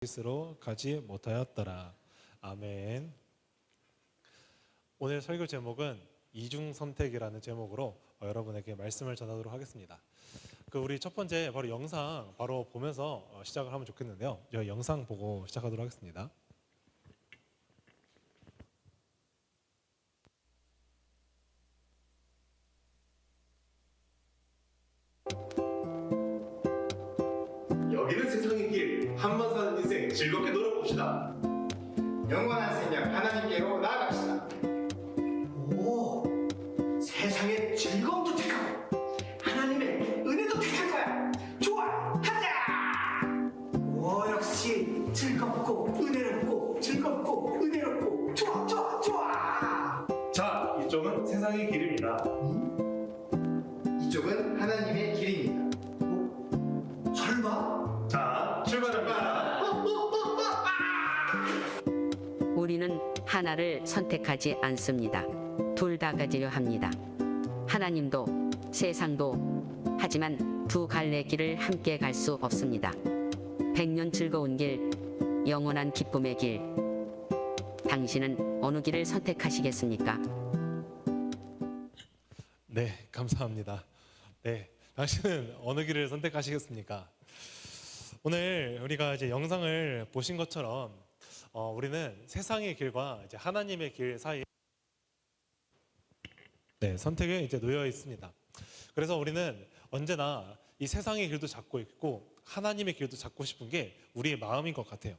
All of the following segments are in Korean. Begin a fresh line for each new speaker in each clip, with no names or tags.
다윗으로 가지 못하였더라. 아멘. 오늘 설교 제목은 이중 선택이라는 제목으로 여러분에게 말씀을 전하도록 하겠습니다. 우리 첫 번째 바로 영상 바로 보면서 시작을 하면 좋겠는데요. 저희 영상 보고 시작하도록 하겠습니다.
여기는 세상의 길, 한번 사는 인생 즐겁게 놀아봅시다.
영원한 생명 하나님께로 나아갑시다. 오, 세상의 즐거움도 택하고 하나님의 은혜도 택할 거야. 좋아, 가자. 오, 역시 즐겁고 은혜롭고 즐겁고 은혜롭고 좋아, 좋아, 좋아.
자, 이쪽은 세상의 길입니다.
이쪽은 하나님의 길입니다. 설마?
자, 출발합니다.
우리는 하나를 선택하지 않습니다. 둘 다 가지려 합니다. 하나님도 세상도. 하지만 두 갈래 길을 함께 갈 수 없습니다. 100년 즐거운 길, 영원한 기쁨의 길. 당신은 어느 길을 선택하시겠습니까?
네, 감사합니다. 네, 당신은 어느 길을 선택하시겠습니까? 오늘 우리가 이제 영상을 보신 것처럼 우리는 세상의 길과 이제 하나님의 길 사이에 선택에 이제 놓여 있습니다. 그래서 우리는 언제나 이 세상의 길도 잡고 있고 하나님의 길도 잡고 싶은 게 우리의 마음인 것 같아요.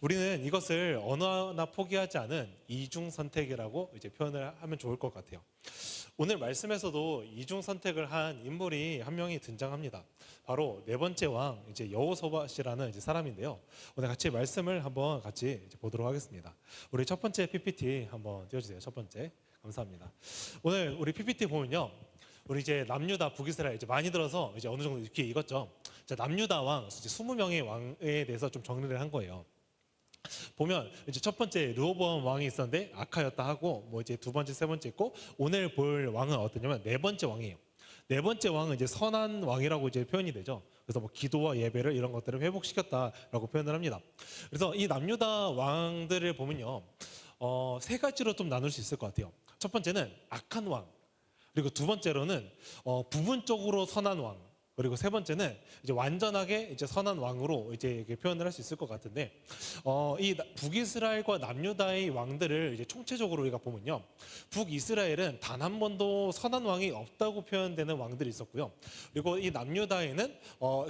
우리는 이것을 어느 하나 포기하지 않은 이중 선택이라고 이제 표현을 하면 좋을 것 같아요. 오늘 말씀에서도 이중 선택을 한 인물이 한 명이 등장합니다. 바로 네 번째 왕 이제 여호사밧이라는 이제 사람인데요. 오늘 같이 말씀을 한번 같이 이제 보도록 하겠습니다. 우리 첫 번째 PPT 한번 띄워주세요. 첫 번째 감사합니다. 오늘 우리 PPT 보면요, 우리 이제 남유다 북이스라엘 이제 많이 들어서 이제 어느 정도 이렇게 읽었죠. 자, 남유다 왕 이제 20명의 왕에 대해서 좀 정리를 한 거예요. 보면 이제 첫 번째 르호보암 왕이 있었는데 악하였다 하고 뭐 이제 두 번째, 세 번째 있고 오늘 볼 왕은 어떠냐면 네 번째 왕이에요. 네 번째 왕은 이제 선한 왕이라고 이제 표현이 되죠. 그래서 뭐 기도와 예배를 이런 것들을 회복시켰다라고 표현을 합니다. 그래서 이 남유다 왕들을 보면요, 세 가지로 좀 나눌 수 있을 것 같아요. 첫 번째는 악한 왕, 그리고 두 번째로는 부분적으로 선한 왕, 그리고 세 번째는 이제 완전하게 이제 선한 왕으로 이제 이렇게 표현을 할 수 있을 것 같은데, 이 북이스라엘과 남유다의 왕들을 이제 총체적으로 우리가 보면요, 북이스라엘은 단 한 번도 선한 왕이 없다고 표현되는 왕들이 있었고요. 그리고 이 남유다에는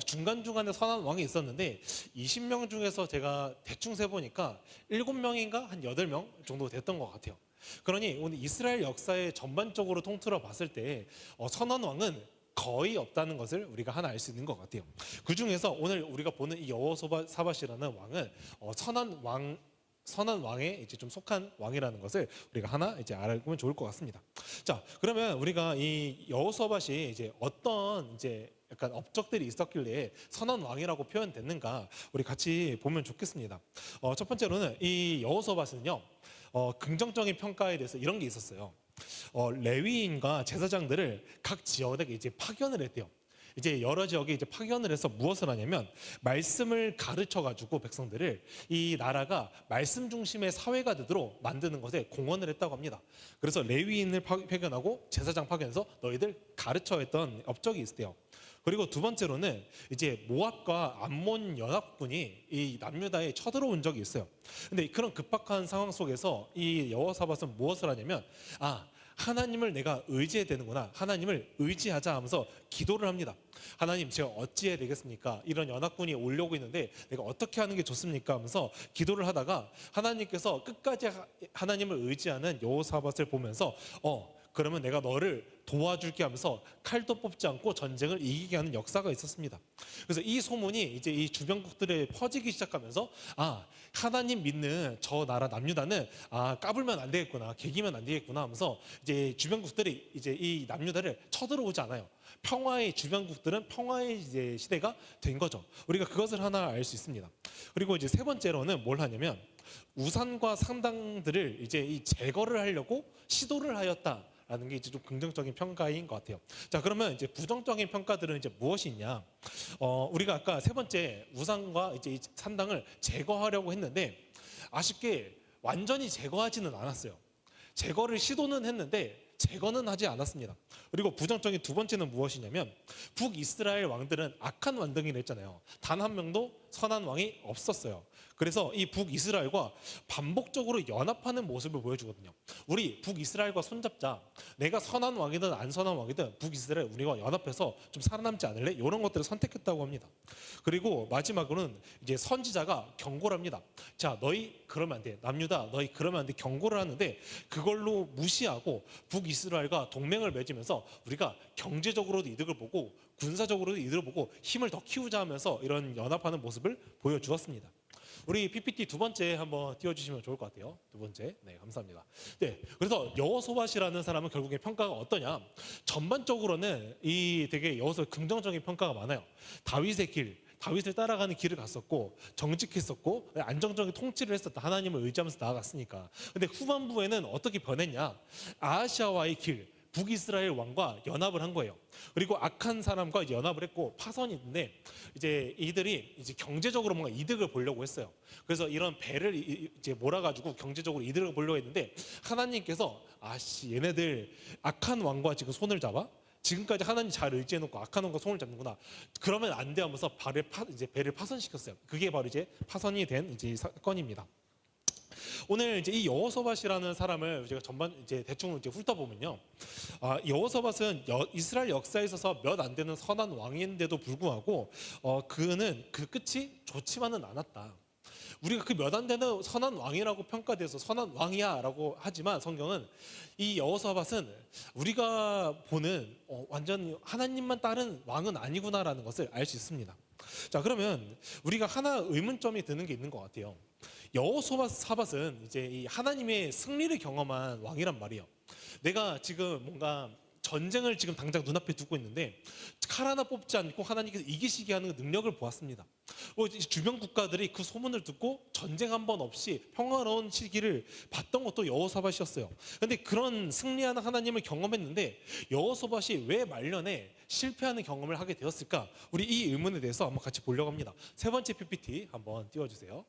중간중간에 선한 왕이 있었는데 20명 중에서 제가 대충 세보니까 7명인가 한 8명 정도 됐던 것 같아요. 그러니 오늘 이스라엘 역사에 전반적으로 통틀어 봤을 때 선한 왕은 거의 없다는 것을 우리가 하나 알 수 있는 것 같아요. 그 중에서 오늘 우리가 보는 이 여호사밧이라는 왕은 선한 왕에 이제 좀 속한 왕이라는 것을 우리가 하나 이제 알면 좋을 것 같습니다. 자, 그러면 우리가 이 여호사밧이 이제 어떤 이제 약간 업적들이 있었길래 선한 왕이라고 표현됐는가 우리 같이 보면 좋겠습니다. 첫 번째로는 이 여호사밧은요, 긍정적인 평가에 대해서 이런 게 있었어요. 레위인과 제사장들을 각 지역에 이제 파견을 했대요. 이제 여러 지역에 이제 파견을 해서 무엇을 하냐면 말씀을 가르쳐 가지고 백성들을 이 나라가 말씀 중심의 사회가 되도록 만드는 것에 공헌을 했다고 합니다. 그래서 레위인을 파견하고 제사장 파견해서 너희들 가르쳐 했던 업적이 있대요. 그리고 두 번째로는 이제 모압과 암몬 연합군이 이 남유다에 쳐들어온 적이 있어요. 근데 그런 급박한 상황 속에서 이 여호사밧은 무엇을 하냐면, 하나님을 내가 의지해야 되는구나, 하나님을 의지하자 하면서 기도를 합니다. 하나님, 제가 어찌해야 되겠습니까? 이런 연합군이 오려고 있는데 내가 어떻게 하는 게 좋습니까? 하면서 기도를 하다가 하나님께서 끝까지 하나님을 의지하는 여호사밧을 보면서 그러면 내가 너를 도와줄게 하면서 칼도 뽑지 않고 전쟁을 이기게 하는 역사가 있었습니다. 그래서 이 소문이 이제 이 주변국들에 퍼지기 시작하면서 하나님 믿는 저 나라 남유다는 까불면 안 되겠구나, 개기면 안 되겠구나 하면서 이제 주변국들이 이제 이 남유다를 쳐들어오지 않아요. 평화의 주변국들은 평화의 이제 시대가 된 거죠. 우리가 그것을 하나 알 수 있습니다. 그리고 이제 세 번째로는 뭘 하냐면 우상과 상당들을 이제 이 제거를 하려고 시도를 하였다라는 게 이제 좀 긍정적인 평가인 것 같아요. 자, 그러면 이제 부정적인 평가들은 이제 무엇이 있냐? 우리가 아까 세 번째 우상과 이제 이 산당을 제거하려고 했는데 아쉽게 완전히 제거하지는 않았어요. 제거를 시도는 했는데 제거는 하지 않았습니다. 그리고 부정적인 두 번째는 무엇이냐면 북이스라엘 왕들은 악한 왕들이라 했잖아요. 단 한 명도 선한 왕이 없었어요. 그래서 이 북이스라엘과 반복적으로 연합하는 모습을 보여주거든요. 우리 북이스라엘과 손잡자. 내가 선한 왕이든 안 선한 왕이든 북이스라엘 우리가 연합해서 좀 살아남지 않을래? 이런 것들을 선택했다고 합니다. 그리고 마지막으로는 이제 선지자가 경고를 합니다. 자, 너희 그러면 안 돼. 남유다 너희 그러면 안 돼. 경고를 하는데 그걸로 무시하고 북이스라엘과 동맹을 맺으면서 우리가 경제적으로도 이득을 보고 군사적으로도 이득을 보고 힘을 더 키우자 하면서 이런 연합하는 모습을 보여주었습니다. 우리 PPT 두 번째 한번 띄워주시면 좋을 것 같아요. 두 번째. 네, 감사합니다. 네, 그래서 여호소밧이라는 사람은 결국에 평가가 어떠냐? 전반적으로는 이 되게 여호소 긍정적인 평가가 많아요. 다윗의 길, 다윗을 따라가는 길을 갔었고 정직했었고 안정적인 통치를 했었다. 하나님을 의지하면서 나아갔으니까. 근데 후반부에는 어떻게 변했냐? 아하시아와의 길, 북이스라엘 왕과 연합을 한 거예요. 그리고 악한 사람과 이제 연합을 했고 파선이 있는데 이제 이들이 이제 경제적으로 뭔가 이득을 보려고 했어요. 그래서 이런 배를 이제 몰아가지고 경제적으로 이득을 보려고 했는데 하나님께서 얘네들 악한 왕과 지금 손을 잡아? 지금까지 하나님 잘 의지해놓고 악한 왕과 손을 잡는구나. 그러면 안 돼 하면서 이제 배를 파선시켰어요. 그게 바로 이제 파선이 된 이제 사건입니다. 오늘 이제 이 여호소밧이라는 사람을 제가 전반 이제 대충 이제 훑어보면요, 여호소밧은 이스라엘 역사에 있어서 몇 안 되는 선한 왕인데도 불구하고 그는 그 끝이 좋지만은 않았다. 우리가 그 몇 안 되는 선한 왕이라고 평가돼서 선한 왕이야라고 하지만 성경은 이 여호사밧은 우리가 보는 완전 하나님만 따른 왕은 아니구나라는 것을 알 수 있습니다. 자, 그러면 우리가 하나 의문점이 드는 게 있는 것 같아요. 여호사밧은 이제 이 하나님의 승리를 경험한 왕이란 말이에요. 내가 지금 뭔가 전쟁을 지금 당장 눈앞에 두고 있는데 칼 하나 뽑지 않고 하나님께서 이기시게 하는 능력을 보았습니다. 주변 국가들이 그 소문을 듣고 전쟁 한 번 없이 평화로운 시기를 봤던 것도 여호사밧이었어요. 그런데 그런 승리하는 하나님을 경험했는데 여호사밧이 왜 말년에 실패하는 경험을 하게 되었을까? 우리 이 의문에 대해서 한번 같이 보려고 합니다. 세 번째 PPT 한번 띄워주세요.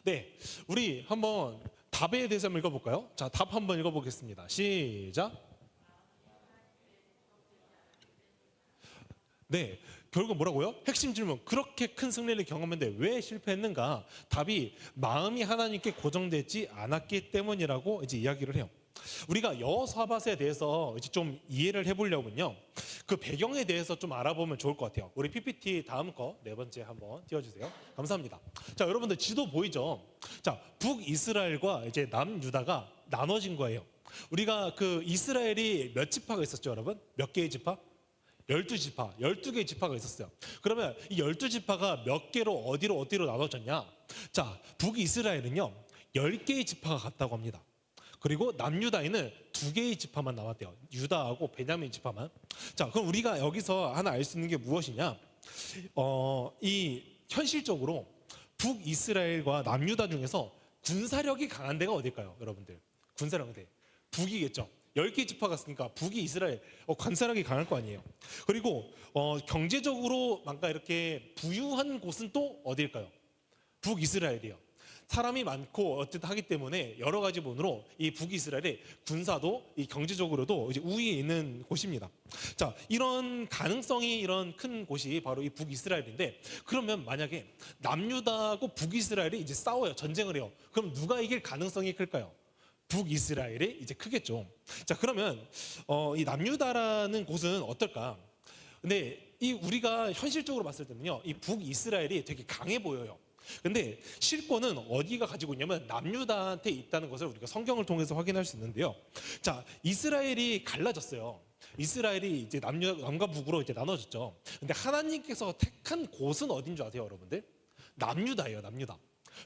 네, 우리 한번 답에 대해서 한번 읽어볼까요? 자, 답 한번 읽어보겠습니다. 시작. 네, 결국 뭐라고요? 핵심 질문. 그렇게 큰 승리를 경험했는데 왜 실패했는가? 답이 마음이 하나님께 고정되지 않았기 때문이라고 이제 이야기를 해요. 우리가 여호사밧에 대해서 이제 좀 이해를 해보려면요, 그 배경에 대해서 좀 알아보면 좋을 것 같아요. 우리 PPT 다음 거 네 번째 한번 띄워주세요. 감사합니다. 자, 여러분들 지도 보이죠? 자, 북이스라엘과 이제 남유다가 나눠진 거예요. 우리가 그 이스라엘이 몇 지파가 있었죠, 여러분? 몇 개의 지파? 12지파, 12개의 지파가 있었어요. 그러면 이 12지파가 몇 개로 어디로 나눠졌냐? 자, 북이스라엘은요 10개의 지파가 갔다고 합니다. 그리고 남유다에는 2개의 지파만 남았대요. 유다하고 베냐민 지파만. 자, 그럼 우리가 여기서 하나 알 수 있는 게 무엇이냐? 이 현실적으로 북이스라엘과 남유다 중에서 군사력이 강한 데가 어딜까요, 여러분들? 군사력대 북이겠죠. 10개 지파가 있으니까 북이 이스라엘 관사력이 강할 거 아니에요. 그리고 경제적으로 뭔가 이렇게 부유한 곳은 또 어디일까요? 북이스라엘이에요. 사람이 많고 어쨌든 하기 때문에 여러 가지 본으로 이 북이스라엘의 군사도 이 경제적으로도 이제 우위에 있는 곳입니다. 자, 이런 가능성이 이런 큰 곳이 바로 이 북이스라엘인데, 그러면 만약에 남유다하고 북이스라엘이 이제 싸워요. 전쟁을 해요. 그럼 누가 이길 가능성이 클까요? 북이스라엘이 이제 크겠죠. 자, 그러면 이 남유다라는 곳은 어떨까? 근데 이 우리가 현실적으로 봤을 때는요, 이 북이스라엘이 되게 강해 보여요. 근데 실권은 어디가 가지고 있냐면 남유다한테 있다는 것을 우리가 성경을 통해서 확인할 수 있는데요. 자, 이스라엘이 갈라졌어요. 이스라엘이 이제 남과 북으로 이제 나눠졌죠. 근데 하나님께서 택한 곳은 어딘 줄 아세요, 여러분들? 남유다예요, 남유다.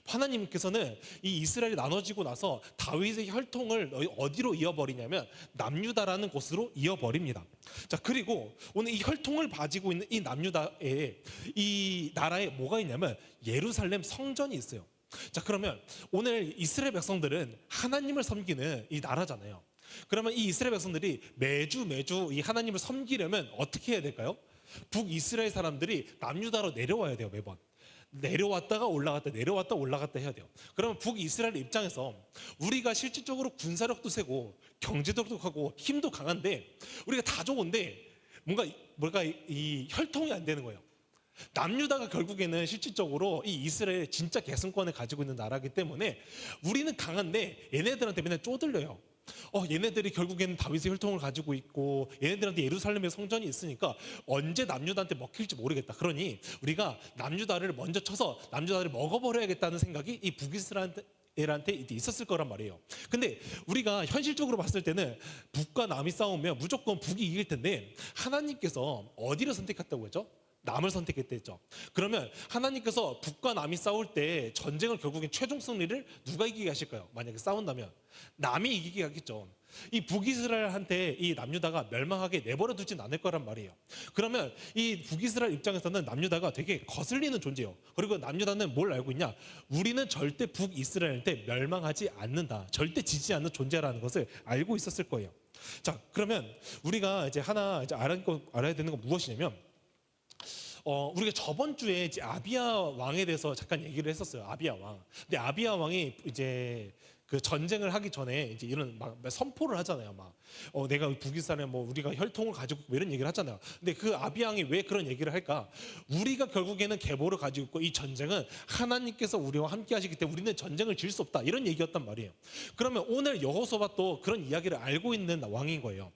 하나님께서는 이 이스라엘이 나눠지고 나서 다윗의 혈통을 어디로 이어버리냐면 남유다라는 곳으로 이어버립니다. 자, 그리고 오늘 이 혈통을 가지고 있는 이 남유다에 이 나라에 뭐가 있냐면 예루살렘 성전이 있어요. 자, 그러면 오늘 이스라엘 백성들은 하나님을 섬기는 이 나라잖아요. 그러면 이 이스라엘 백성들이 매주 이 하나님을 섬기려면 어떻게 해야 될까요? 북이스라엘 사람들이 남유다로 내려와야 돼요. 매번 내려왔다가 올라갔다 내려왔다 올라갔다 해야 돼요. 그러면 북이스라엘 입장에서 우리가 실질적으로 군사력도 세고 경제력도 하고 힘도 강한데 우리가 다 좋은데 뭔가 이 혈통이 안 되는 거예요. 남유다가 결국에는 실질적으로 이 이스라엘의 진짜 계승권을 가지고 있는 나라이기 때문에 우리는 강한데 얘네들한테 맨날 쪼들려요. 얘네들이 결국에는 다윗의 혈통을 가지고 있고 얘네들한테 예루살렘의 성전이 있으니까 언제 남유다한테 먹힐지 모르겠다. 그러니 우리가 남유다를 먼저 쳐서 남유다를 먹어버려야겠다는 생각이 이 북이스라엘한테 있었을 거란 말이에요. 근데 우리가 현실적으로 봤을 때는 북과 남이 싸우면 무조건 북이 이길 텐데 하나님께서 어디를 선택했다고 했죠? 남을 선택했댔죠. 그러면 하나님께서 북과 남이 싸울 때 전쟁을 결국엔 최종 승리를 누가 이기게 하실까요? 만약에 싸운다면 남이 이기게 하겠죠. 이 북이스라엘한테 이 남유다가 멸망하게 내버려 두진 않을 거란 말이에요. 그러면 이 북이스라엘 입장에서는 남유다가 되게 거슬리는 존재예요. 그리고 남유다는 뭘 알고 있냐? 우리는 절대 북이스라엘한테 멸망하지 않는다. 절대 지지 않는 존재라는 것을 알고 있었을 거예요. 자, 그러면 우리가 이제 하나 이제 알아야 되는 건 무엇이냐면 우리가 저번 주에 이제 아비야 왕에 대해서 잠깐 얘기를 했었어요. 아비야 왕. 근데 아비야 왕이 이제 그 전쟁을 하기 전에 이제 이런 막 선포를 하잖아요. 막 내가 북이스라엘 뭐 우리가 혈통을 가지고 있고 이런 얘기를 하잖아요. 근데 그 아비야 왕이 왜 그런 얘기를 할까? 우리가 결국에는 계보를 가지고 있고 이 전쟁은 하나님께서 우리와 함께 하시기 때문에 우리는 전쟁을 질 수 없다. 이런 얘기였단 말이에요. 그러면 오늘 여호수아도 그런 이야기를 알고 있는 왕인 거예요.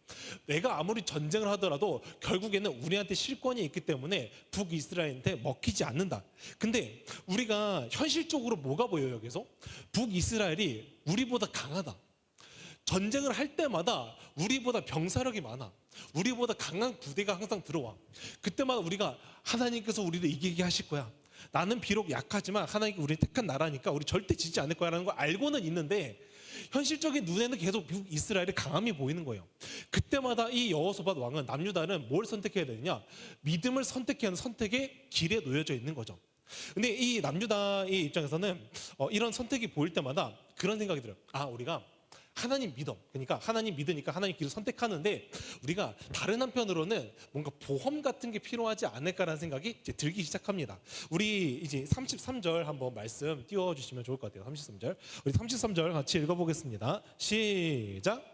내가 아무리 전쟁을 하더라도 결국에는 우리한테 실권이 있기 때문에 북이스라엘한테 먹히지 않는다. 근데 우리가 현실적으로 뭐가 보여요? 여기서 북이스라엘이 우리보다 강하다. 전쟁을 할 때마다 우리보다 병사력이 많아. 우리보다 강한 부대가 항상 들어와. 그때마다 우리가 하나님께서 우리를 이기게 하실 거야. 나는 비록 약하지만 하나님께 우리를 택한 나라니까 우리 절대 지지 않을 거야라는 걸 알고는 있는데 현실적인 눈에는 계속 이스라엘의 강함이 보이는 거예요. 그때마다 이 여호사밧 왕은 남유다는 뭘 선택해야 되느냐? 믿음을 선택해야 하는 선택의 길에 놓여져 있는 거죠. 근데 이 남유다의 입장에서는 이런 선택이 보일 때마다 그런 생각이 들어요. 우리가 하나님 믿어. 그러니까 하나님 믿으니까 하나님 길을 선택하는데 우리가 다른 한편으로는 뭔가 보험 같은 게 필요하지 않을까라는 생각이 이제 들기 시작합니다. 우리 이제 33절 한번 말씀 띄워주시면 좋을 것 같아요. 33절. 우리 33절 같이 읽어보겠습니다. 시작.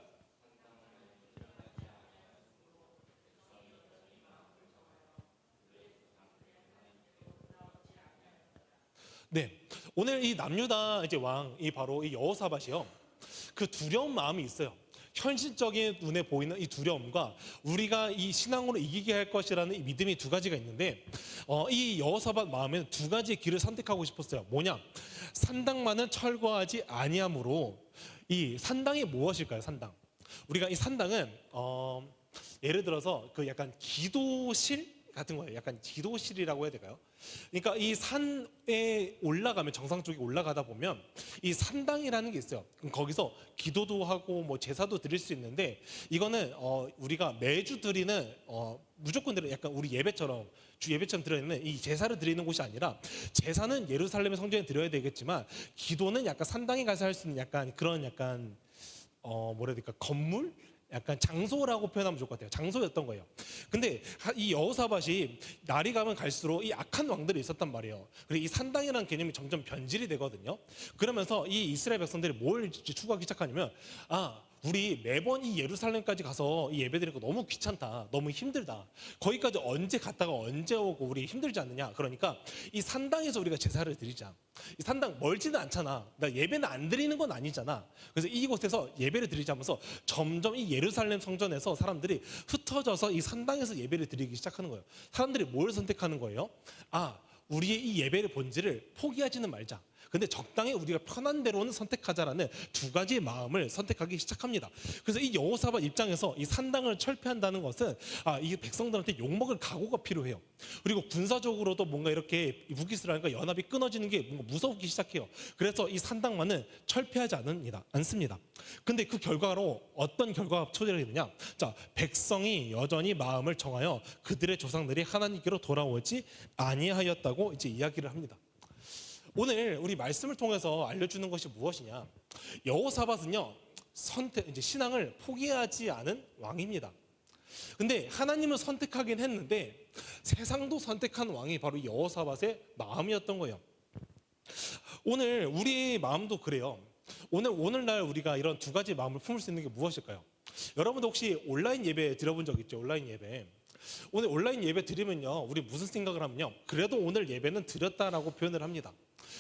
네, 오늘 이 남유다 이제 왕이 바로 이 여호사밧이요. 그 두려운 마음이 있어요. 현실적인 눈에 보이는 이 두려움과 우리가 이 신앙으로 이기게 할 것이라는 이 믿음이 두 가지가 있는데 이 여호사밧 마음에는 두 가지의 길을 선택하고 싶었어요. 뭐냐? 산당만은 철거하지 아니함으로. 이 산당이 무엇일까요? 산당. 우리가 이 산당은 예를 들어서 그 약간 기도실 같은 거예요. 약간 기도실이라고 해야 될까요? 그러니까 이 산에 올라가면 정상 쪽에 올라가다 보면 이 산당이라는 게 있어요. 그럼 거기서 기도도 하고 뭐 제사도 드릴 수 있는데 이거는 우리가 매주 드리는 무조건 드리는 약간 우리 예배처럼 주 예배처럼 드리는 이 제사를 드리는 곳이 아니라 제사는 예루살렘의 성전에 드려야 되겠지만 기도는 약간 산당에 가서 할 수 있는 약간 그런 약간 뭐라 해야 될까 건물? 약간 장소라고 표현하면 좋을 것 같아요. 장소였던 거예요. 근데 이 여호사밧이 날이 가면 갈수록 이 악한 왕들이 있었단 말이에요. 그리고 이 산당이라는 개념이 점점 변질이 되거든요. 그러면서 이 이스라엘 백성들이 뭘 추구하기 시작하냐면 우리 매번 이 예루살렘까지 가서 이 예배드리는 거 너무 귀찮다. 너무 힘들다. 거기까지 언제 갔다가 언제 오고 우리 힘들지 않느냐. 그러니까 이 산당에서 우리가 제사를 드리자. 이 산당 멀지는 않잖아. 나 예배는 안 드리는 건 아니잖아. 그래서 이곳에서 예배를 드리자면서 점점 이 예루살렘 성전에서 사람들이 흩어져서 이 산당에서 예배를 드리기 시작하는 거예요. 사람들이 뭘 선택하는 거예요? 우리의 이 예배의 본질을 포기하지는 말자. 근데 적당히 우리가 편한 대로는 선택하자라는 두 가지 마음을 선택하기 시작합니다. 그래서 이 여호사밧 입장에서 이 산당을 철폐한다는 것은 이 백성들한테 욕먹을 각오가 필요해요. 그리고 군사적으로도 뭔가 이렇게 북이스라엘과 연합이 끊어지는 게 뭔가 무서우기 시작해요. 그래서 이 산당만은 철폐하지 않습니다. 근데 그 결과로 어떤 결과가 초래가 되느냐? 자, 백성이 여전히 마음을 정하여 그들의 조상들이 하나님께로 돌아오지 아니하였다고 이제 이야기를 합니다. 오늘 우리 말씀을 통해서 알려주는 것이 무엇이냐? 여호사밧은요, 이제 신앙을 포기하지 않은 왕입니다. 근데 하나님을 선택하긴 했는데 세상도 선택한 왕이 바로 여호사밧의 마음이었던 거예요. 오늘 우리 마음도 그래요. 오늘날 우리가 이런 두 가지 마음을 품을 수 있는 게 무엇일까요? 여러분도 혹시 온라인 예배 들어본 적 있죠? 온라인 예배. 오늘 온라인 예배 드리면요, 우리 무슨 생각을 하면요, 그래도 오늘 예배는 드렸다라고 표현을 합니다.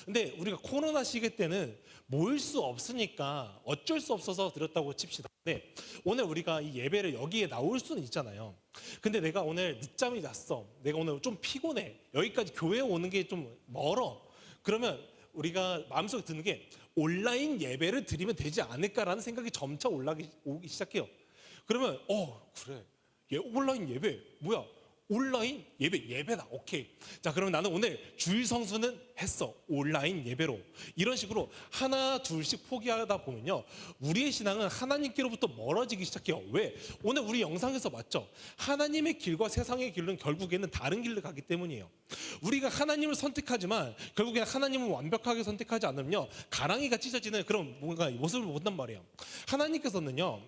근데 우리가 코로나 시기 때는 모일 수 없으니까 어쩔 수 없어서 드렸다고 칩시다. 근데 오늘 우리가 이 예배를 여기에 나올 수는 있잖아요. 근데 내가 오늘 늦잠이 잤어. 내가 오늘 좀 피곤해. 여기까지 교회에 오는 게 좀 멀어. 그러면 우리가 마음속에 드는 게 온라인 예배를 드리면 되지 않을까라는 생각이 점차 오기 시작해요. 그러면 그래. 온라인 예배 뭐야? 온라인 예배다. 오케이. 자, 그러면 나는 오늘 주일 성수는 했어. 온라인 예배로. 이런 식으로 하나 둘씩 포기하다 보면요, 우리의 신앙은 하나님께로부터 멀어지기 시작해요. 왜? 오늘 우리 영상에서 봤죠? 하나님의 길과 세상의 길은 결국에는 다른 길로 가기 때문이에요. 우리가 하나님을 선택하지만 결국에는 하나님을 완벽하게 선택하지 않으면요, 가랑이가 찢어지는 그런 뭔가 모습을 본단 말이에요. 하나님께서는요,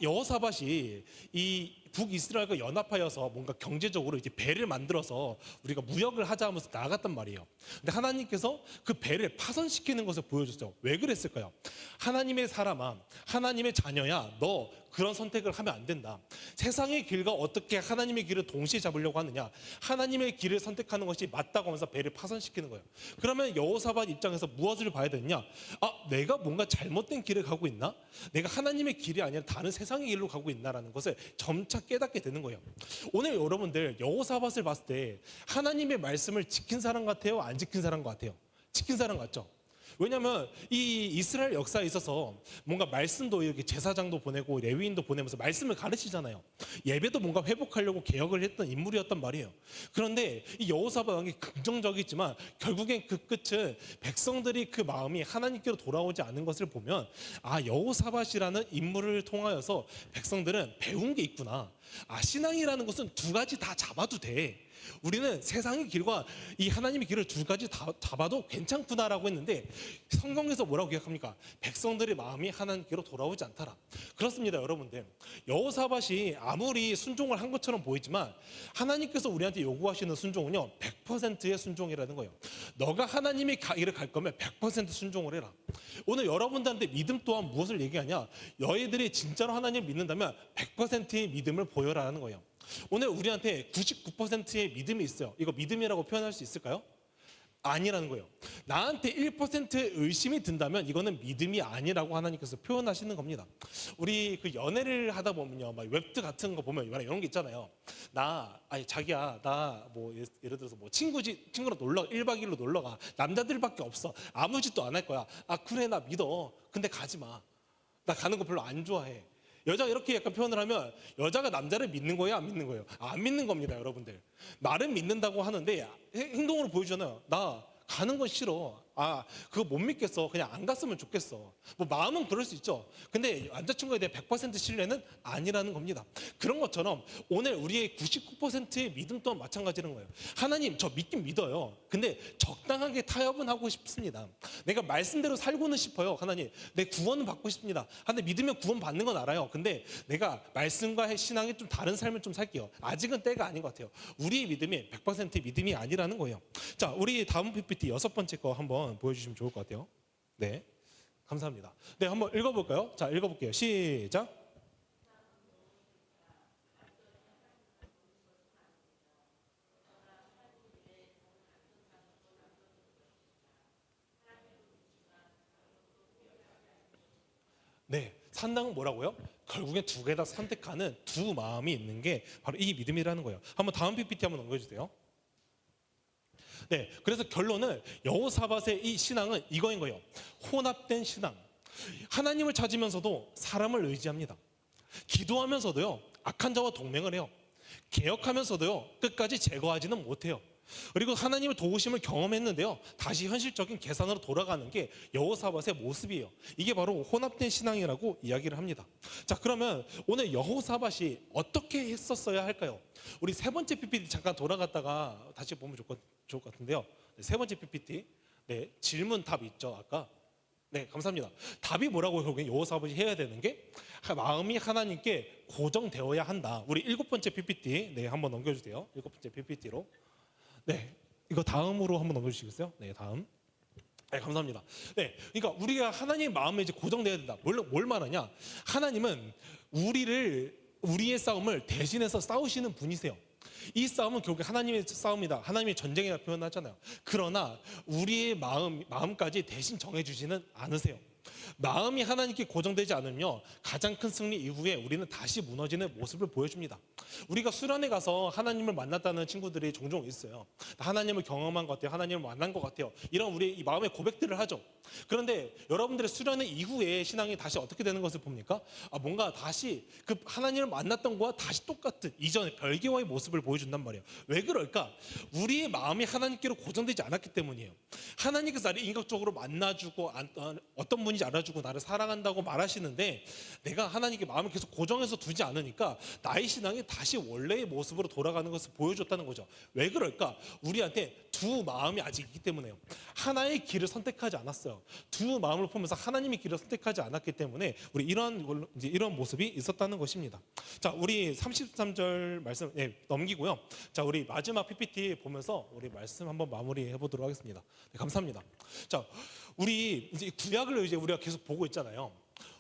여호사밧이 이 북이스라엘과 연합하여서 뭔가 경제적으로 이제 배를 만들어서 우리가 무역을 하자 하면서 나아갔단 말이에요. 근데 하나님께서 그 배를 파손시키는 것을 보여줬죠. 왜 그랬을까요? 하나님의 사람아, 하나님의 자녀야, 너 그런 선택을 하면 안 된다. 세상의 길과 어떻게 하나님의 길을 동시에 잡으려고 하느냐? 하나님의 길을 선택하는 것이 맞다고 하면서 배를 파손시키는 거예요. 그러면 여호사밧 입장에서 무엇을 봐야 되느냐? 내가 뭔가 잘못된 길을 가고 있나? 내가 하나님의 길이 아니라 다른 세상의 길로 가고 있나라는 것을 점차 깨닫게 되는 거예요. 오늘 여러분들 여호사밧을 봤을 때 하나님의 말씀을 지킨 사람 같아요? 안 지킨 사람 같아요? 지킨 사람 같죠? 왜냐하면 이 이스라엘 역사에 있어서 뭔가 말씀도 이렇게 제사장도 보내고 레위인도 보내면서 말씀을 가르치잖아요. 예배도 뭔가 회복하려고 개혁을 했던 인물이었단 말이에요. 그런데 이 여호사밧 왕이 긍정적이지만 결국엔 그 끝은 백성들이 그 마음이 하나님께로 돌아오지 않은 것을 보면 여호사밧이라는 인물을 통하여서 백성들은 배운 게 있구나. 신앙이라는 것은 두 가지 다 잡아도 돼. 우리는 세상의 길과 이 하나님의 길을 두 가지 다 잡아도 괜찮구나라고 했는데 성경에서 뭐라고 기억합니까? 백성들의 마음이 하나님께로 돌아오지 않더라. 그렇습니다, 여러분들. 여호사밧이 아무리 순종을 한 것처럼 보이지만 하나님께서 우리한테 요구하시는 순종은요, 100%의 순종이라는 거예요. 너가 하나님의 길을 갈 거면 100% 순종을 해라. 오늘 여러분들한테 믿음 또한 무엇을 얘기하냐? 너희들이 진짜로 하나님을 믿는다면 100%의 믿음을 보여라는 거예요. 오늘 우리한테 99%의 믿음이 있어요. 이거 믿음이라고 표현할 수 있을까요? 아니라는 거예요. 나한테 1%의 의심이 든다면 이거는 믿음이 아니라고 하나님께서 표현하시는 겁니다. 우리 그 연애를 하다 보면요, 막 웹드 같은 거 보면 이런 게 있잖아요. 자기야, 나 뭐 예를 들어서 뭐 친구랑 1박 2일로 놀러 가. 남자들밖에 없어. 아무 짓도 안 할 거야. 그래, 나 믿어. 근데 가지 마. 나 가는 거 별로 안 좋아해. 여자가 이렇게 약간 표현을 하면 여자가 남자를 믿는 거예요, 안 믿는 거예요? 안 믿는 겁니다, 여러분들. 말은 믿는다고 하는데 행동으로 보여주잖아요. 나 가는 건 싫어. 그거 못 믿겠어. 그냥 안 갔으면 좋겠어. 뭐 마음은 그럴 수 있죠. 근데 남자친구에 대해 100% 신뢰는 아니라는 겁니다. 그런 것처럼 오늘 우리의 99%의 믿음 또한 마찬가지라는 거예요. 하나님, 저 믿긴 믿어요. 근데 적당하게 타협은 하고 싶습니다. 내가 말씀대로 살고는 싶어요. 하나님, 내 구원은 받고 싶습니다. 근데 믿으면 구원 받는 건 알아요. 근데 내가 말씀과 신앙이 좀 다른 삶을 좀 살게요. 아직은 때가 아닌 것 같아요. 우리의 믿음이 100%의 믿음이 아니라는 거예요. 자, 우리 다음 PPT 6번째 거 한번 보여주시면 좋을 것 같아요. 네, 감사합니다. 네, 한번 읽어볼까요? 자, 읽어볼게요. 시작. 네, 산당은 뭐라고요? 결국엔 두 개 다 선택하는 두 마음이 있는 게 바로 이 믿음이라는 거예요. 한번 다음 PPT 한번 넘겨주세요. 네, 그래서 결론은 여호사밧의 이 신앙은 이거인 거예요. 혼합된 신앙. 하나님을 찾으면서도 사람을 의지합니다. 기도하면서도요, 악한 자와 동맹을 해요. 개혁하면서도요, 끝까지 제거하지는 못해요. 그리고 하나님의 도우심을 경험했는데요, 다시 현실적인 계산으로 돌아가는 게 여호사밧의 모습이에요. 이게 바로 혼합된 신앙이라고 이야기를 합니다. 자, 그러면 오늘 여호사밧이 어떻게 했었어야 할까요? 우리 세 번째 PPT 잠깐 돌아갔다가 다시 보면 좋을 것 같은데요. 네, 세 번째 PPT. 네, 질문 답 있죠, 아까. 네, 감사합니다. 답이 뭐라고 결국엔 여호사밧이 해야 되는 게 마음이 하나님께 고정되어야 한다. 우리 일곱 번째 PPT, 네, 한번 넘겨주세요. 일곱 번째 PPT로. 네, 이거 다음으로 한번 넘겨주시겠어요? 네, 다음. 네, 감사합니다. 네, 그러니까 우리가 하나님 마음에 이제 고정돼야 된다. 뭘 말하냐? 하나님은 우리의 싸움을 대신해서 싸우시는 분이세요. 이 싸움은 결국 하나님의 싸움이다, 하나님의 전쟁이라 표현하잖아요. 그러나 우리의 마음까지 대신 정해주지는 않으세요. 마음이 하나님께 고정되지 않으며 가장 큰 승리 이후에 우리는 다시 무너지는 모습을 보여줍니다. 우리가 수련회 가서 하나님을 만났다는 친구들이 종종 있어요. 하나님을 경험한 것 같아요. 하나님을 만난 것 같아요. 이런 우리의 이 마음의 고백들을 하죠. 그런데 여러분들의 수련회 이후에 신앙이 다시 어떻게 되는 것을 봅니까? 뭔가 다시 그 하나님을 만났던 것과 다시 똑같은 이전의 별개와의 모습을 보여준단 말이에요. 왜 그럴까? 우리의 마음이 하나님께로 고정되지 않았기 때문이에요. 하나님께서 나를 인격적으로 만나주고 어떤 분인지 알아주고 나를 사랑한다고 말하시는데 내가 하나님께 마음을 계속 고정해서 두지 않으니까 나의 신앙이 다시 원래의 모습으로 돌아가는 것을 보여줬다는 거죠. 왜 그럴까? 우리한테 두 마음이 아직 있기 때문에요. 하나의 길을 선택하지 않았어요. 두 마음을 품으면서 하나님의 길을 선택하지 않았기 때문에 우리 이런 모습이 있었다는 것입니다. 자, 우리 33절 말씀 넘기고요. 자, 우리 마지막 PPT 보면서 우리 말씀 한번 마무리해 보도록 하겠습니다. 네, 감사합니다. 자, 우리 이제 구약을 이제 우리가 계속 보고 있잖아요.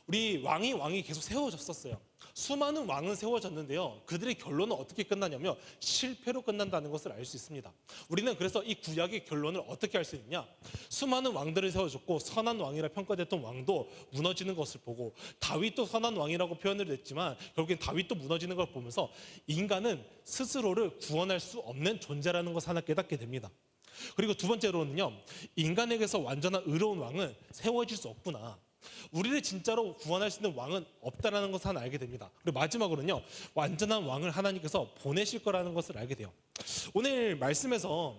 우리 왕이 계속 세워졌었어요. 수많은 왕은 세워졌는데요, 그들의 결론은 어떻게 끝나냐면 실패로 끝난다는 것을 알 수 있습니다. 우리는 그래서 이 구약의 결론을 어떻게 알 수 있냐? 수많은 왕들을 세워줬고 선한 왕이라 평가됐던 왕도 무너지는 것을 보고, 다윗도 선한 왕이라고 표현을 했지만 결국엔 다윗도 무너지는 걸 보면서 인간은 스스로를 구원할 수 없는 존재라는 것을 하나 깨닫게 됩니다. 그리고 두 번째로는요, 인간에게서 완전한 의로운 왕은 세워질 수 없구나. 우리를 진짜로 구원할 수 있는 왕은 없다라는 것을 하나 알게 됩니다. 그리고 마지막으로는요, 완전한 왕을 하나님께서 보내실 거라는 것을 알게 돼요. 오늘 말씀에서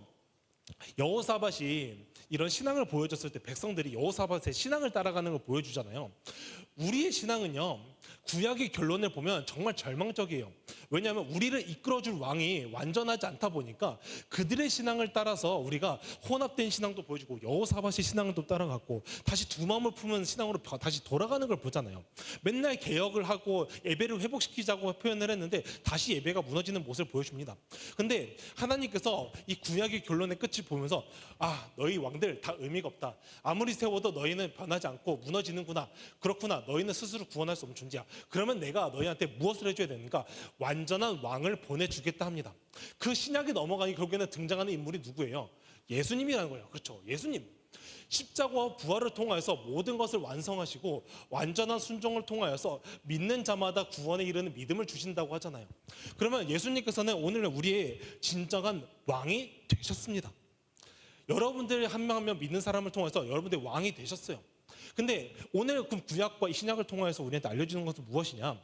여호사밧이 이런 신앙을 보여줬을 때 백성들이 여호사밧의 신앙을 따라가는 걸 보여주잖아요. 우리의 신앙은요, 구약의 결론을 보면 정말 절망적이에요. 왜냐하면 우리를 이끌어줄 왕이 완전하지 않다 보니까 그들의 신앙을 따라서 우리가 혼합된 신앙도 보여주고 여호사밧의 신앙도 따라갔고 다시 두 마음을 품은 신앙으로 다시 돌아가는 걸 보잖아요. 맨날 개혁을 하고 예배를 회복시키자고 표현을 했는데 다시 예배가 무너지는 모습을 보여줍니다. 근데 하나님께서 이 구약의 결론의 끝을 보면서 너희 왕들 다 의미가 없다. 아무리 세워도 너희는 변하지 않고 무너지는구나. 그렇구나. 너희는 스스로 구원할 수 없는 존재야. 그러면 내가 너희한테 무엇을 해줘야 되는가? 완전한 왕을 보내주겠다 합니다. 그 신약에 넘어가니 결국에는 등장하는 인물이 누구예요? 예수님이라는 거예요. 그렇죠, 예수님. 십자가와 부활을 통하여서 모든 것을 완성하시고 완전한 순종을 통하여서 믿는 자마다 구원에 이르는 믿음을 주신다고 하잖아요. 그러면 예수님께서는 오늘 우리의 진정한 왕이 되셨습니다. 여러분들 한 명 한 명 믿는 사람을 통해서 여러분들의 왕이 되셨어요. 근데 오늘 그 구약과 이 신약을 통해서 우리한테 알려주는 것은 무엇이냐?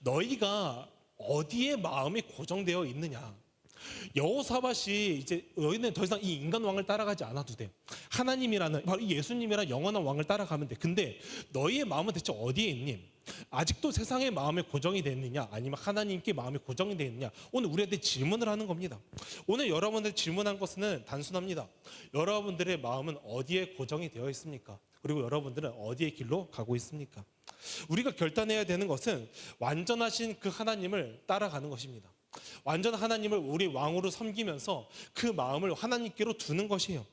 너희가 어디에 마음이 고정되어 있느냐? 여호사밧이 이제 너희는 더 이상 이 인간 왕을 따라가지 않아도 돼. 하나님이라는 바로 예수님이라는 영원한 왕을 따라가면 돼. 근데 너희의 마음은 대체 어디에 있니? 아직도 세상의 마음에 고정이 되어 있느냐, 아니면 하나님께 마음에 고정이 되어 있느냐? 오늘 우리한테 질문을 하는 겁니다. 오늘 여러분들 질문한 것은 단순합니다. 여러분들의 마음은 어디에 고정이 되어 있습니까? 그리고 여러분들은 어디의 길로 가고 있습니까? 우리가 결단해야 되는 것은 완전하신 그 하나님을 따라가는 것입니다. 완전한 하나님을 우리 왕으로 섬기면서 그 마음을 하나님께로 두는 것이에요.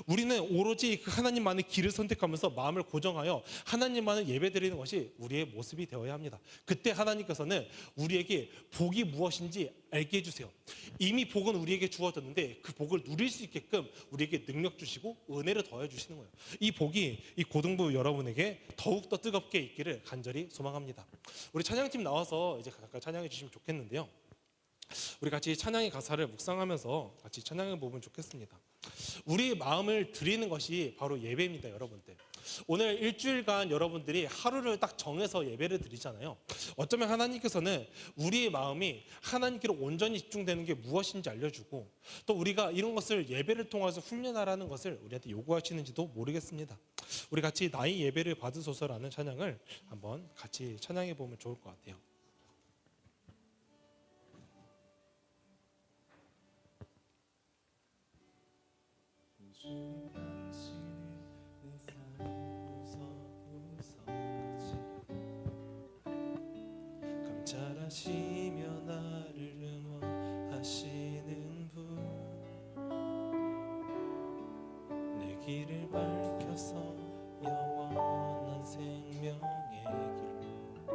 우리는 오로지 그 하나님만의 길을 선택하면서 마음을 고정하여 하나님만을 예배드리는 것이 우리의 모습이 되어야 합니다. 그때 하나님께서는 우리에게 복이 무엇인지 알게 해주세요. 이미 복은 우리에게 주어졌는데 그 복을 누릴 수 있게끔 우리에게 능력 주시고 은혜를 더해 주시는 거예요. 이 복이 이 고등부 여러분에게 더욱더 뜨겁게 있기를 간절히 소망합니다. 우리 찬양팀 나와서 이제 가까이 찬양해 주시면 좋겠는데요. 우리 같이 찬양의 가사를 묵상하면서 같이 찬양해 보면 좋겠습니다. 우리의 마음을 드리는 것이 바로 예배입니다, 여러분들. 오늘 일주일간 여러분들이 하루를 딱 정해서 예배를 드리잖아요. 어쩌면 하나님께서는 우리의 마음이 하나님께로 온전히 집중되는 게 무엇인지 알려주고, 또 우리가 이런 것을 예배를 통해서 훈련하라는 것을 우리한테 요구하시는지도 모르겠습니다. 우리 같이 나의 예배를 받으소서라는 찬양을 한번 같이 찬양해 보면 좋을 것 같아요. 감찰하시며 나를 응원하시는 분, 내 길을 밝혀서 영원한 생명의 길로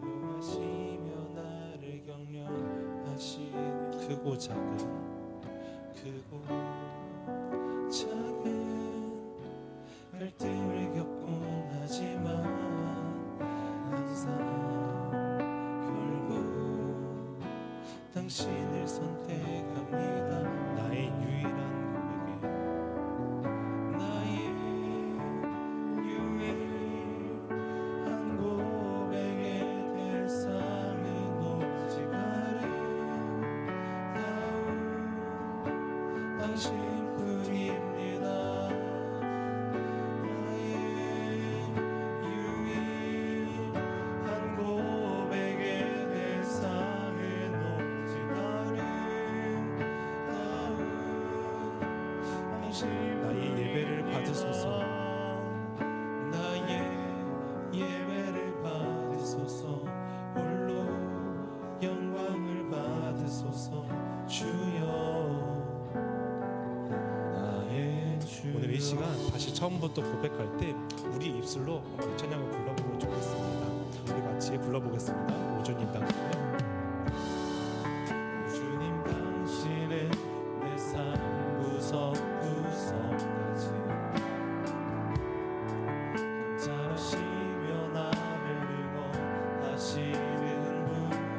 인도하시며 나를 격려하시는 크고 작은 갈등을 겪곤 하지만 항상 결국 당신을 선택합니다. 나의 유일한 고백에, 나의 유일한 고백에 대상은 오직 아름다운 당신뿐입니다. 나의 예배를 받으소서, 나의 예배를 받으소서, 홀로 영광을 받으소서, 주여 나의 주. 오늘 이 시간 다시 처음부터 고백할 때 우리 입술로 한번 이 찬양을 불러보면 좋겠습니다. 우리 같이 불러보겠습니다. 오주님 당신은 내 삶 구석구석까지 감찰하시며 나를 응원하시는 분, 내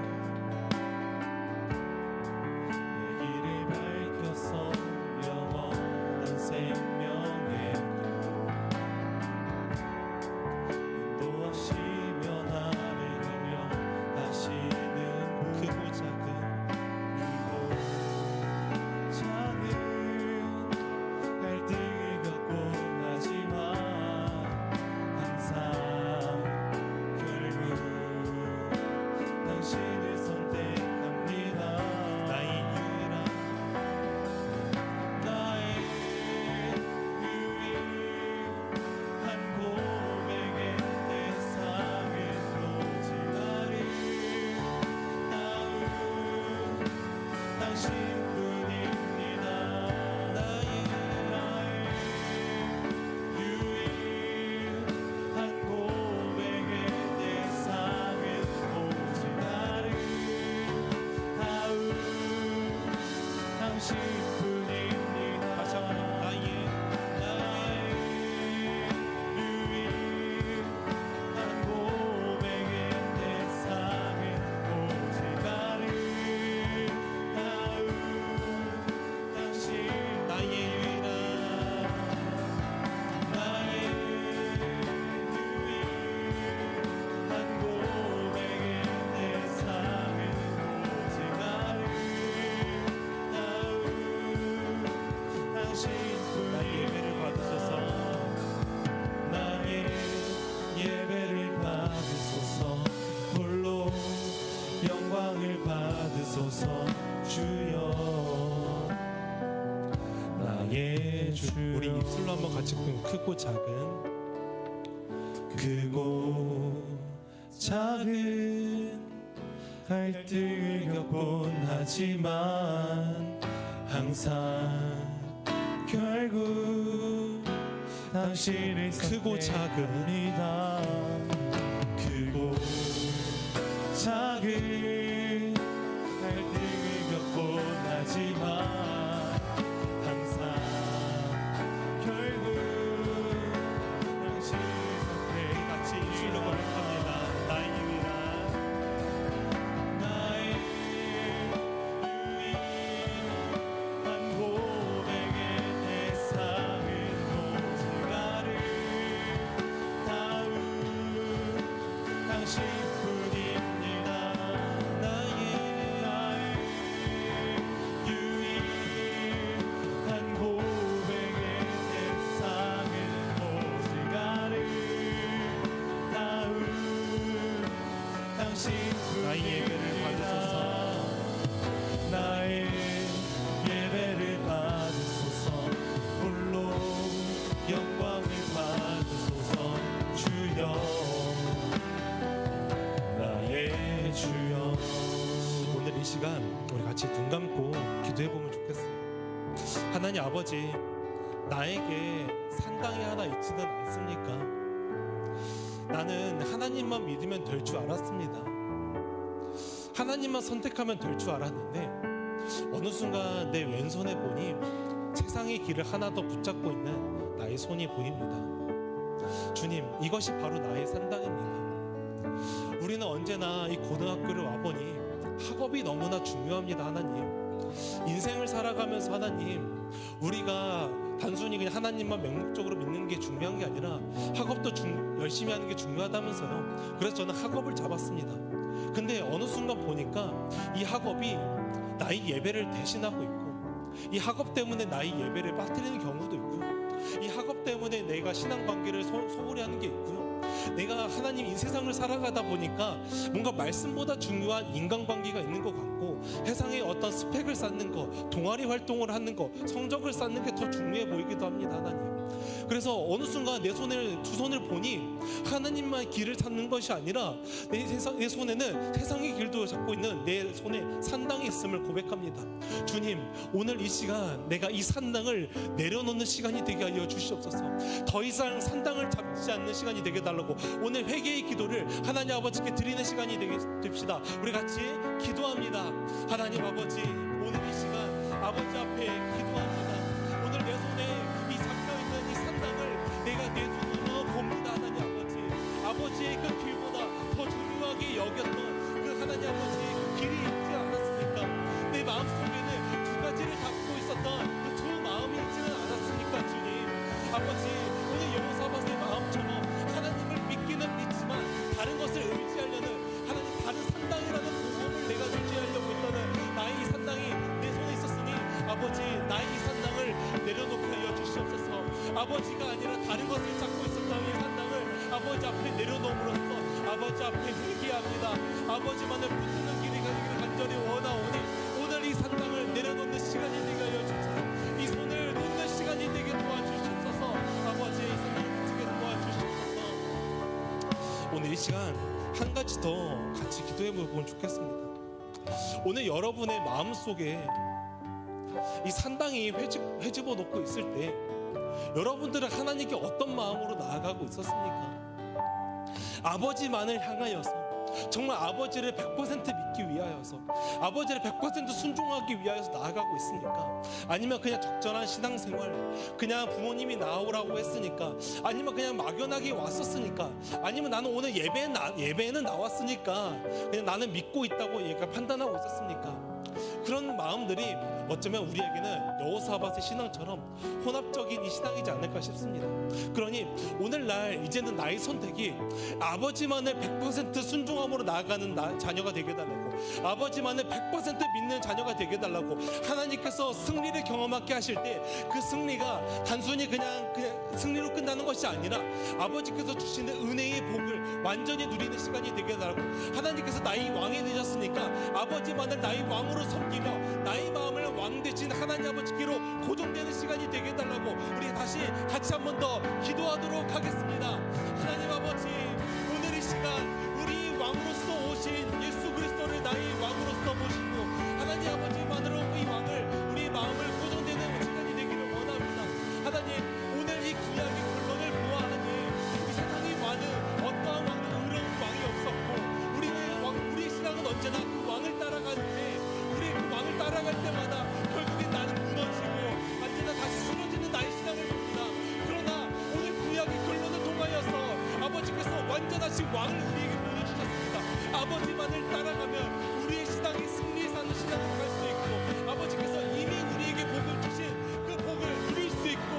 길을 밝혀서 영원한 생명의 길로 인도하시며 나를 격려하시는 크고 작은 우리 입술로 한번 같이 부르는 크고 작은, 크고 작은 갈등을 겪곤 하지만 항상 결국 당신을 크고 작은이다. 크고 작은 갈등을 겪곤 하지만 같이 입술로 고백합니다. 나의 유일한 예배를 받으소서. 나의 예배를 받으소서. 홀로 영광을 받으소서. 주여 나의 주여. 오늘 이 시간 우리 같이 눈 감고 기도해 보면 좋겠어요. 하나님 아버지, 나에게 산당이 하나 있지는 않습니까? 나는 하나님만 믿으면 될 줄 알았습니다. 하나님만 선택하면 될 줄 알았는데 어느 순간 내 왼손에 보니 세상의 길을 하나 더 붙잡고 있는 나의 손이 보입니다. 주님, 이것이 바로 나의 산당입니다. 우리는 언제나 이 고등학교를 와보니 학업이 너무나 중요합니다. 하나님, 인생을 살아가면서 하나님, 우리가 단순히 그냥 하나님만 맹목적으로 믿는 게 중요한 게 아니라 학업도 열심히 하는 게 중요하다면서요. 그래서 저는 학업을 잡았습니다. 근데 어느 순간 보니까 이 학업이 나의 예배를 대신하고 있고, 이 학업 때문에 나의 예배를 빠뜨리는 경우도 있고요. 이 학업 때문에 내가 신앙관계를 소홀히 하는 게 있고요. 내가 하나님 이 세상을 살아가다 보니까 뭔가 말씀보다 중요한 인간관계가 있는 것 같고, 세상에 어떤 스펙을 쌓는 거, 동아리 활동을 하는 거, 성적을 쌓는 게 더 중요해 보이기도 합니다. 하나님, 그래서 어느 순간 내 두 손을 보니 하나님만 길을 찾는 것이 아니라 내 손에는 세상의 길도 잡고 있는 내 손에 산당이 있음을 고백합니다. 주님, 오늘 이 시간 내가 이 산당을 내려놓는 시간이 되게 하여 주시옵소서. 더 이상 산당을 잡지 않는 시간이 되게 달라고 오늘 회개의 기도를 하나님 아버지께 드리는 시간이 되게 됩시다. 우리 같이 기도합니다. 하나님 아버지, 오늘 이 시간 아버지 앞에 기도합니다. 오늘 내 손에 이 잡혀있는 이 산당을 내가 내 눈으로 봅니다. 하나님 아버지, 아버지의 그 길보다 더 중요하게 여겼던 그 하나님 아버지 그 길이 있지 않았습니까? 내 마음속에는 두 가지를 담고 있었던 그 두 마음이 있지는 않았습니까? 주님 아버지, 오늘 여호사밧의 마음처럼 하나님을 믿기는 믿지만 다른 것을 의지하려는 하나님, 다른 산당이라는 보험을 내가 유지하려고 했다는 나의 이 산당이 내 손에 있었으니 아버지, 나의 이 산당을 내려놓게 하여 주시옵소서. 아버지가 아니라 다른 것을 찾고 있었던 이 산당을 아버지 앞에 내려놓음으로써 아버지 앞에 회개합니다. 아버지만을 붙드는 길이 가기를 간절히 원하오니 오늘 이 산당을 내려놓는 시간이 되게 하여 주옵소서. 이 손을 놓는 시간이 되게 도와주시옵소서. 아버지, 이 산당을 붙이게 도와주시옵소서. 오늘 이 시간 한 가지 더 같이 기도해 보면 좋겠습니다. 오늘 여러분의 마음속에 이 산당이 회집어 놓고 있을 때 여러분들은 하나님께 어떤 마음으로 나아가고 있었습니까? 아버지만을 향하여서, 정말 아버지를 100% 믿기 위하여서, 아버지를 100% 순종하기 위하여서 나아가고 있습니까? 아니면 그냥 적절한 신앙생활, 그냥 부모님이 나오라고 했으니까, 아니면 그냥 막연하게 왔었으니까, 아니면 나는 오늘 예배에는 나왔으니까 그냥 나는 믿고 있다고 얘가 판단하고 있었습니까? 그런 마음들이 어쩌면 우리에게는 여호사밧의 신앙처럼 혼합적인 이 신앙이지 않을까 싶습니다. 그러니 오늘날 이제는 나의 선택이 아버지만을 100% 순종함으로 나아가는 자녀가 되게 해달라고, 아버지만을 100% 믿는 자녀가 되게 해달라고, 하나님께서 승리를 경험하게 하실 때 그 승리가 단순히 그냥 승리로 끝나는 것이 아니라 아버지께서 주시는 은혜의 복을 완전히 누리는 시간이 되게 해달라고, 하나님께서 나의 왕이 되셨으니까 아버지만을 나의 왕으로 섬기며 나의 마음을 왕 대신 하나님 아버지께로 고정되는 시간이 되게 해달라고 우리 다시 같이 한 번 더 기도하도록 하겠습니다. 하나님 아버지, 오늘 이 시간 우리 왕으로서 오신 예수 그리스도를 나의 왕으로서 모시고 하나님 아버지만으로 이 왕을, 우리 마음을 고정되는 시간이 되기를 원합니다. 하나님, 오늘 이 구약의 결론을 보아하니 이 세상이 많은 어떠한 왕도 의로운 왕이 없었고, 우리 신앙은 언제나 그 왕을 따라가는데, 우리 그 왕을 따라갈 때마다 결국엔 나는 무너지고 언제나 다시 쓰러지는 나의 신앙을 봅니다. 그러나 오늘 구약의 결론을 통하여서 아버지께서 완전하신 왕을 우리에게 보여주셨습니다. 아버지만을 따라가면 우리의 신앙이 승리에 사는 신앙으로 갈 수 있고, 아버지께서 이미 우리에게 복을 주신 그 복을 누릴 수 있고,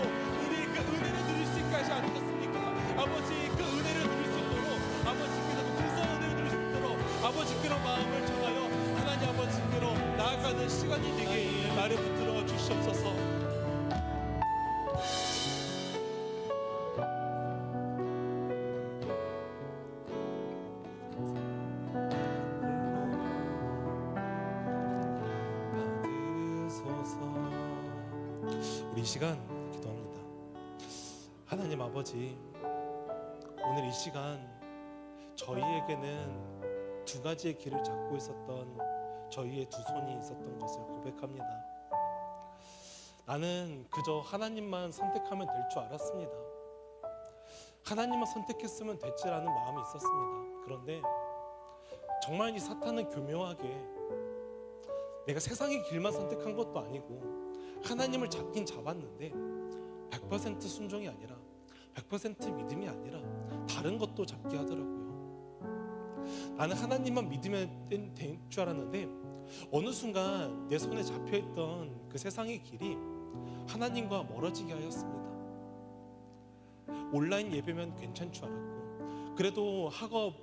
우리의 그 은혜를 누릴 수 있게 하지 않겠습니까? 아버지, 그 은혜를 누릴 수 있도록, 아버지께서 풍성한 은혜를 누릴 수 있도록 아버지께로 마음을 정하여 하나님 아버지께로 나아가는 시간이 되게 나를 붙들어 주시옵소서. 시간 기도합니다. 하나님 아버지, 오늘 이 시간 저희에게는 두 가지의 길을 잡고 있었던 저희의 두 손이 있었던 것을 고백합니다. 나는 그저 하나님만 선택하면 될 줄 알았습니다. 하나님만 선택했으면 됐지라는 마음이 있었습니다. 그런데 정말 이 사탄은 교묘하게 내가 세상의 길만 선택한 것도 아니고 하나님을 잡긴 잡았는데 100% 순종이 아니라 100% 믿음이 아니라 다른 것도 잡게 하더라고요. 나는 하나님만 믿으면 될 줄 알았는데 어느 순간 내 손에 잡혀있던 그 세상의 길이 하나님과 멀어지게 하였습니다. 온라인 예배면 괜찮을 줄 알았고, 그래도 학업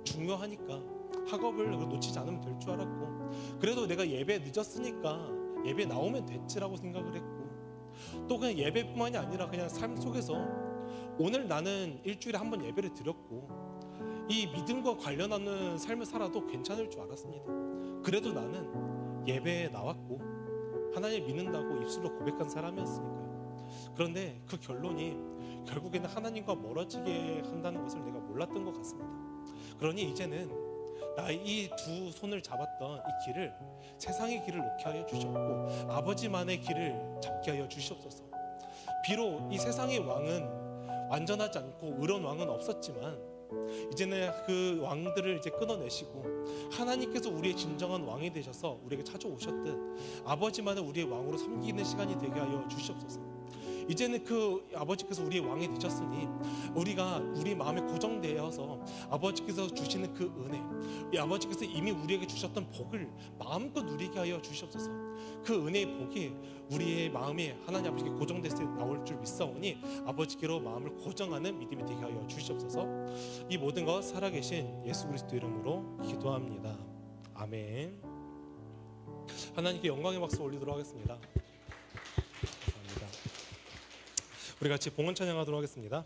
중요하니까 학업을 놓치지 않으면 될 줄 알았고, 그래도 내가 예배 늦었으니까 예배 나오면 됐지라고 생각을 했고, 또 그냥 예배뿐만이 아니라 그냥 삶 속에서 오늘 나는 일주일에 한 번 예배를 드렸고 이 믿음과 관련하는 삶을 살아도 괜찮을 줄 알았습니다. 그래도 나는 예배에 나왔고 하나님 믿는다고 입술로 고백한 사람이었으니까요. 그런데 그 결론이 결국에는 하나님과 멀어지게 한다는 것을 내가 몰랐던 것 같습니다. 그러니 이제는 나의 이 두 손을 잡았던 이 길을 세상의 길을 놓게 하여 주셨고 아버지만의 길을 잡게 하여 주시옵소서. 비록 이 세상의 왕은 완전하지 않고 의로운 왕은 없었지만 이제는 그 왕들을 이제 끊어내시고 하나님께서 우리의 진정한 왕이 되셔서 우리에게 찾아오셨듯 아버지만을 우리의 왕으로 섬기는 시간이 되게 하여 주시옵소서. 이제는 그 아버지께서 우리의 왕이 되셨으니 우리가 우리 마음에 고정되어서 아버지께서 주시는 그 은혜, 이 아버지께서 이미 우리에게 주셨던 복을 마음껏 누리게 하여 주시옵소서. 그 은혜의 복이 우리의 마음에 하나님 아버지께 고정될 때 나올 줄 믿사오니 아버지께로 마음을 고정하는 믿음이 되게 하여 주시옵소서. 이 모든 것 살아계신 예수 그리스도 이름으로 기도합니다. 아멘. 하나님께 영광의 박수 올리도록 하겠습니다. 우리 같이 봉헌 찬양하도록 하겠습니다.